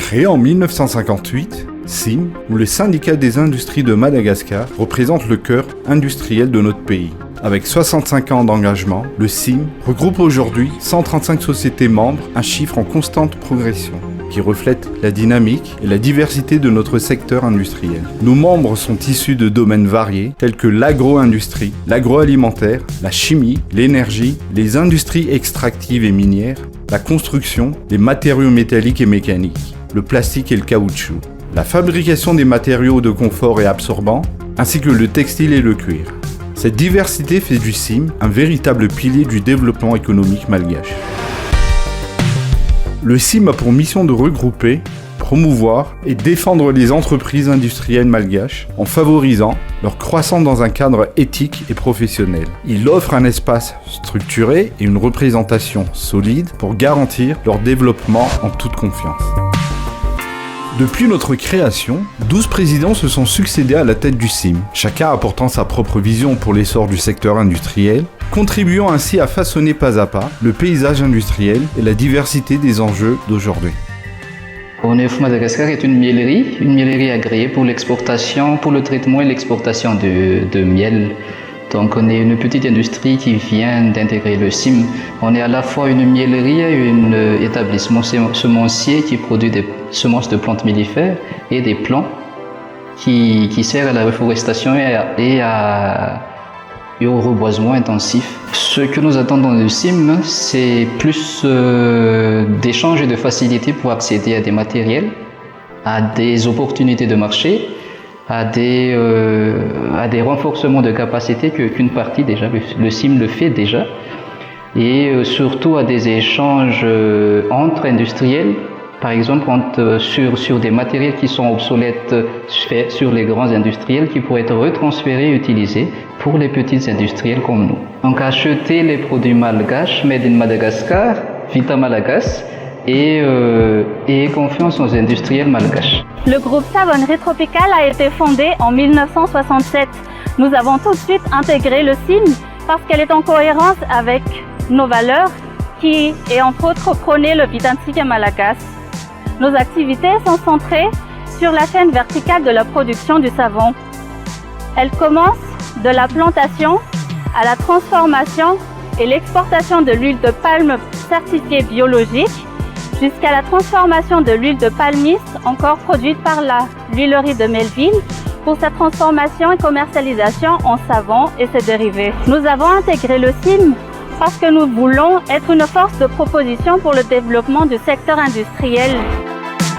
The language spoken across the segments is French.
Créé en 1958, CIM, ou le Syndicat des industries de Madagascar, représente le cœur industriel de notre pays. Avec 65 ans d'engagement, le CIM regroupe aujourd'hui 135 sociétés membres, un chiffre en constante progression, qui reflète la dynamique et la diversité de notre secteur industriel. Nos membres sont issus de domaines variés tels que l'agro-industrie, l'agroalimentaire, la chimie, l'énergie, les industries extractives et minières, la construction, les matériaux métalliques et mécaniques, le plastique et le caoutchouc, la fabrication des matériaux de confort et absorbants, ainsi que le textile et le cuir. Cette diversité fait du CIM un véritable pilier du développement économique malgache. Le CIM a pour mission de regrouper, promouvoir et défendre les entreprises industrielles malgaches en favorisant leur croissance dans un cadre éthique et professionnel. Il offre un espace structuré et une représentation solide pour garantir leur développement en toute confiance. Depuis notre création, 12 présidents se sont succédés à la tête du CIM, chacun apportant sa propre vision pour l'essor du secteur industriel, contribuant ainsi à façonner pas à pas le paysage industriel et la diversité des enjeux d'aujourd'hui. ONF Madagascar est une miellerie agréée pour l'exportation, pour le traitement et l'exportation de miel. Donc on est une petite industrie qui vient d'intégrer le CIM. On est à la fois une miellerie et un établissement semencier qui produit des semences de plantes mellifères et des plants qui servent à la reforestation et au reboisement intensif. Ce que nous attendons du CIM, c'est plus d'échanges et de facilité pour accéder à des matériels, à des opportunités de marché, à des renforcements de capacité qu'une partie déjà, le CIM le fait déjà, et surtout à des échanges entre industriels, par exemple sur des matériels qui sont obsolètes sur les grands industriels qui pourraient être retransférés et utilisés pour les petites industriels comme nous. Donc acheter les produits malgaches, made in Madagascar, Vita Malagas, et confiance aux industriels malgaches. Le groupe Savonnerie Tropicale a été fondé en 1967. Nous avons tout de suite intégré le CIM parce qu'elle est en cohérence avec nos valeurs qui est entre autres prôner le Vitantika Malagas. Nos activités sont centrées sur la chaîne verticale de la production du savon. Elle commence de la plantation à la transformation et l'exportation de l'huile de palme certifiée biologique jusqu'à la transformation de l'huile de palmiste encore produite par l'huilerie de Melville pour sa transformation et commercialisation en savon et ses dérivés. Nous avons intégré le CIM parce que nous voulons être une force de proposition pour le développement du secteur industriel.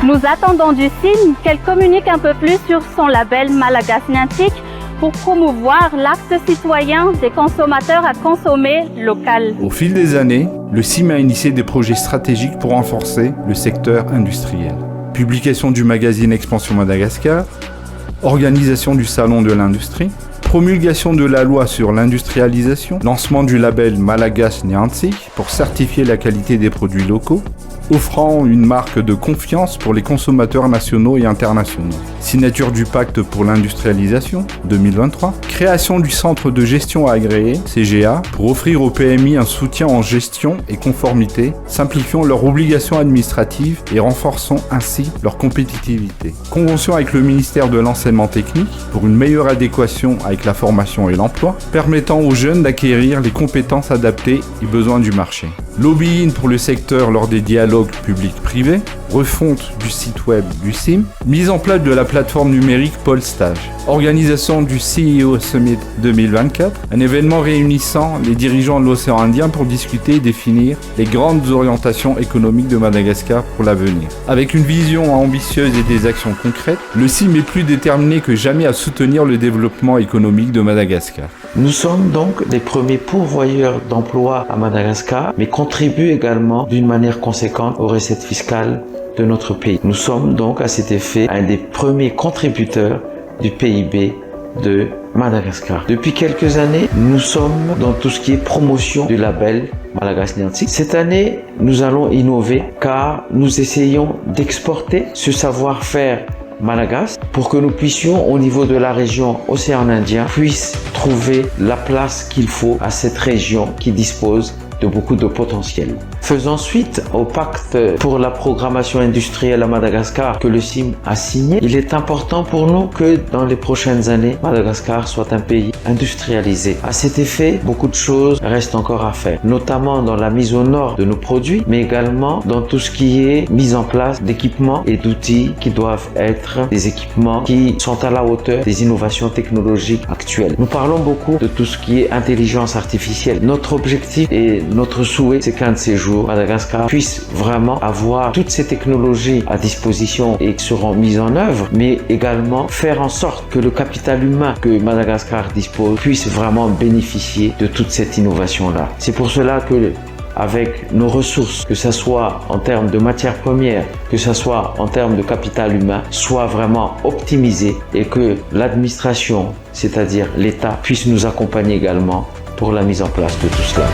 Nous attendons du CIM qu'elle communique un peu plus sur son label Malagas Niantic pour promouvoir l'acte citoyen des consommateurs à consommer local. Au fil des années, le CIM a initié des projets stratégiques pour renforcer le secteur industriel. Publication du magazine Expansion Madagascar, organisation du Salon de l'Industrie, promulgation de la loi sur l'industrialisation, lancement du label Malagas Niantic pour certifier la qualité des produits locaux, offrant une marque de confiance pour les consommateurs nationaux et internationaux. Signature du pacte pour l'industrialisation 2023, création du centre de gestion agréé CGA pour offrir aux PMI un soutien en gestion et conformité, simplifiant leurs obligations administratives et renforçant ainsi leur compétitivité. Convention avec le ministère de l'enseignement technique pour une meilleure adéquation avec la formation et l'emploi, permettant aux jeunes d'acquérir les compétences adaptées aux besoins du marché. Lobbying pour le secteur lors des dialogues public-privé, refonte du site web du CIM, mise en place de la plateforme numérique Pôle Stage, organisation du CEO Summit 2024, un événement réunissant les dirigeants de l'océan Indien pour discuter et définir les grandes orientations économiques de Madagascar pour l'avenir. Avec une vision ambitieuse et des actions concrètes, le CIM est plus déterminé que jamais à soutenir le développement économique de Madagascar. Nous sommes donc les premiers pourvoyeurs d'emplois à Madagascar, mais contribuent également d'une manière conséquente aux recettes fiscales de notre pays. Nous sommes donc à cet effet un des premiers contributeurs du PIB de Madagascar. Depuis quelques années, nous sommes dans tout ce qui est promotion du label Malagas Niantic. Cette année, nous allons innover car nous essayons d'exporter ce savoir-faire Malagas pour que nous puissions au niveau de la région Océan Indien puisse trouver la place qu'il faut à cette région qui dispose de beaucoup de potentiel. Faisant suite au pacte pour la programmation industrielle à Madagascar que le CIM a signé, il est important pour nous que dans les prochaines années, Madagascar soit un pays industrialisé. À cet effet, beaucoup de choses restent encore à faire, notamment dans la mise aux normes de nos produits, mais également dans tout ce qui est mise en place d'équipements et d'outils qui doivent être des équipements qui sont à la hauteur des innovations technologiques actuelles. Nous parlons beaucoup de tout ce qui est intelligence artificielle. Notre objectif et notre souhait, c'est qu'un de ces jours, Madagascar puisse vraiment avoir toutes ces technologies à disposition et qui seront mises en œuvre, mais également faire en sorte que le capital humain que Madagascar dispose puisse vraiment bénéficier de toute cette innovation-là. C'est pour cela que avec nos ressources, que ce soit en termes de matières premières, que ce soit en termes de capital humain, soit vraiment optimisé et que l'administration, c'est-à-dire l'État, puisse nous accompagner également pour la mise en place de tout cela.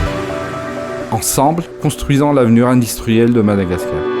Ensemble, construisons l'avenir industriel de Madagascar.